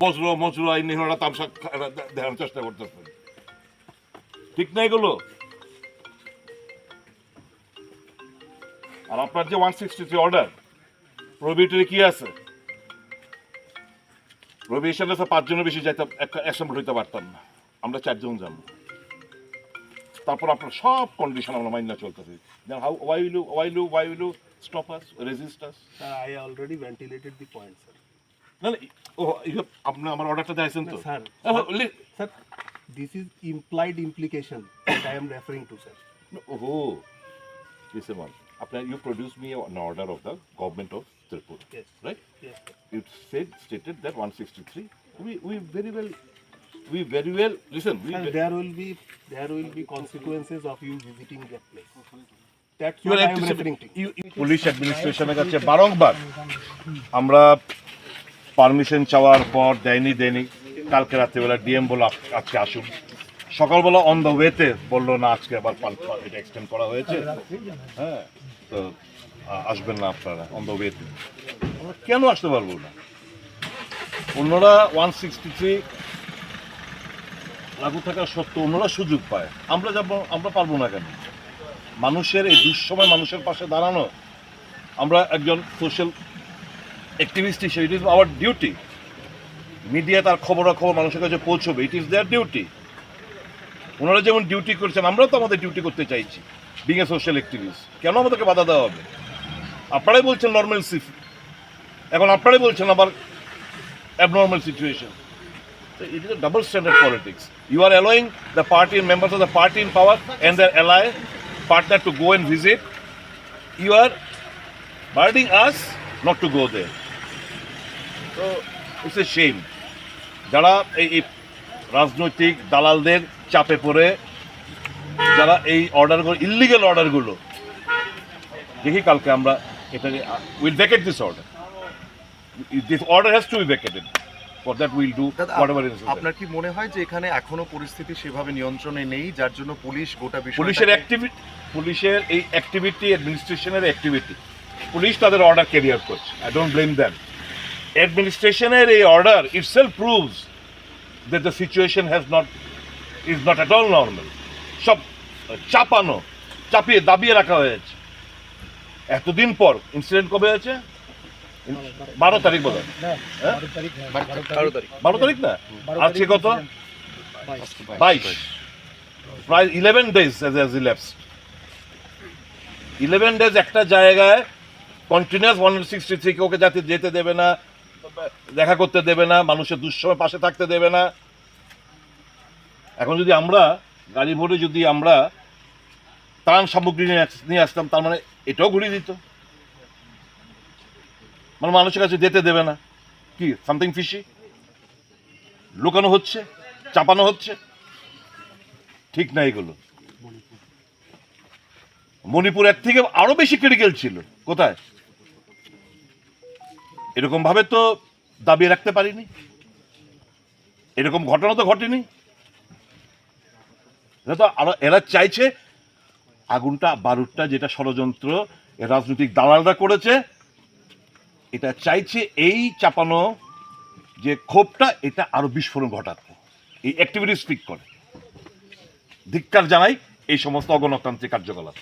বজ্র মজরু আইন ওরা তামসা দেখানোর চেষ্টা করতেছে, ঠিক না এগুলো? আর আপনার যে 163 অর্ডার প্রোহিবিটরি কি আছে? প্রোহিবিশন আছে 5 জনের বেশি যাইতে অ্যাসেম্বল হইতে পারতাম না, আমরা 4 জন যাবো। তারপর আপনার সব কন্ডিশন আমরা মাইনা চলতেছি। Then how why will you stop us, resist us? Sir, I already ventilated the point, sir. না না, ও আপনি আমার অর্ডারটা দিয়েছেন তো Sir, sir, this is implied implication that I am referring to, sir. ওহো listen one, আপনি you produce me an order of the government of Tripura, Yes. right? Yes, sir. It stated that 163 we very well listen, Sir, there will be consequences of you visiting that place. That's You what are I am referring to. Police অ্যাডমিনিস্ট্রেশনের কাছে বারংবার আমরা permission চাওয়ার পর দেয়নি কালকে রাত্রিবেলা DM বলে আজকে আসুন, সকালবেলা অন দ্য ওয়েতে বললো না আজকে আবার এটা এক্সটেন্ড করা হয়েছে, হ্যাঁ তো আসবেন না আপনারা অন দ্য ওয়েতে। আমরা কেন আসতে পারবো না? অন্যরা 163 লাগু থাকার সত্ত্বেও অন্যরা সুযোগ পায়, আমরা যাবো, আমরা পারবো না কেন? মানুষের এই দুঃসময় মানুষের পাশে দাঁড়ানো, আমরা একজন সোশ্যাল অ্যাক্টিভিস্ট হিসেবে it is our duty. Media তার খবরাখবর মানুষের কাছে পৌঁছবে, ইট ইজ দেয়ার ডিউটি। ওনারা যেমন ডিউটি করছেন আমরাও তো আমাদের ডিউটি করতে চাইছি বিং এ সোশ্যাল অ্যাক্টিভিস্ট। কেন আমাদেরকে বাধা দেওয়া হবে? আপনারাই বলছেন নর্মালসি, এখন আপনারাই বলছেন আবার abnormal situation. It is a double standard politics. You are allowing the party and members of the party in power and their ally partner to go and visit. You are burdening us not to go there. So it's a shame. যারা এই রাজনৈতিক দালালদের চাপে পড়ে যারা এই অর্ডারগুলো illegal অর্ডারগুলো, দেখি কালকে আমরা এটাকে will vacate this order. This order has to be vacated. আপনার কি মনে হয় যে এখানে এখনো পরিস্থিতি সেভাবে নিয়ন্ত্রণে নেই, যার জন্য পুলিশ গোটা পুলিশের এই অ্যাক্টিভিটি অ্যাডমিনিস্ট্রেশনের অ্যাক্টিভিটি, পুলিশ তাদের অর্ডার ক্যারি আউট করছে, আই ডোন্ট ব্লেম দ্যাম। অ্যাডমিনিস্ট্রেশনের এই order itself proves that the situation is not at all normal. সব চাপিয়ে দাবিয়ে রাখা হয়েছে এতদিন পর। ইনসিডেন্ট কবে হয়েছে? 12 তারিখ বোধ হয়, 12 তারিখ না, আজকে কত? 22, প্রায় 11 days has elapsed। 11 days একটা জায়গায় কন্টিনিউয়াস 163 কে ওকে যাতে যেতে দেবে না, দেখা করতে দেবে না, মানুষের দুঃসময় পাশে থাকতে দেবে না। এখন যদি আমরা গাড়ি ভরে যদি আমরা ত্রাণ সামগ্রী নিয়ে আসতাম, তার মানে এটাও ঘুরিয়ে দিত, মানে মানুষের কাছে যেতে দেবে না। কি সামথিং ফিশি? লুকানো হচ্ছে, চাপানো হচ্ছে, ঠিক না এগুলো? মণিপুর এর থেকে আরো বেশি ক্রিটিক্যাল ছিল। কোথায়? এরকম ভাবে তো দাবিয়ে রাখতে পারিনি, এরকম ঘটনা তো ঘটেনি। এরা চাইছে আগুনটা বারুদটা যেটা ষড়যন্ত্র রাজনৈতিক দালালরা করেছে, এটা চাইছে এই চাপানো যে ক্ষোভটা এটা আরো বিস্ফোরণ ঘটাতে। এই অ্যাক্টিভিটি স্পিক করে। ধিক্কার জানাই এই সমস্ত অগণতান্ত্রিক কার্যকলাপ।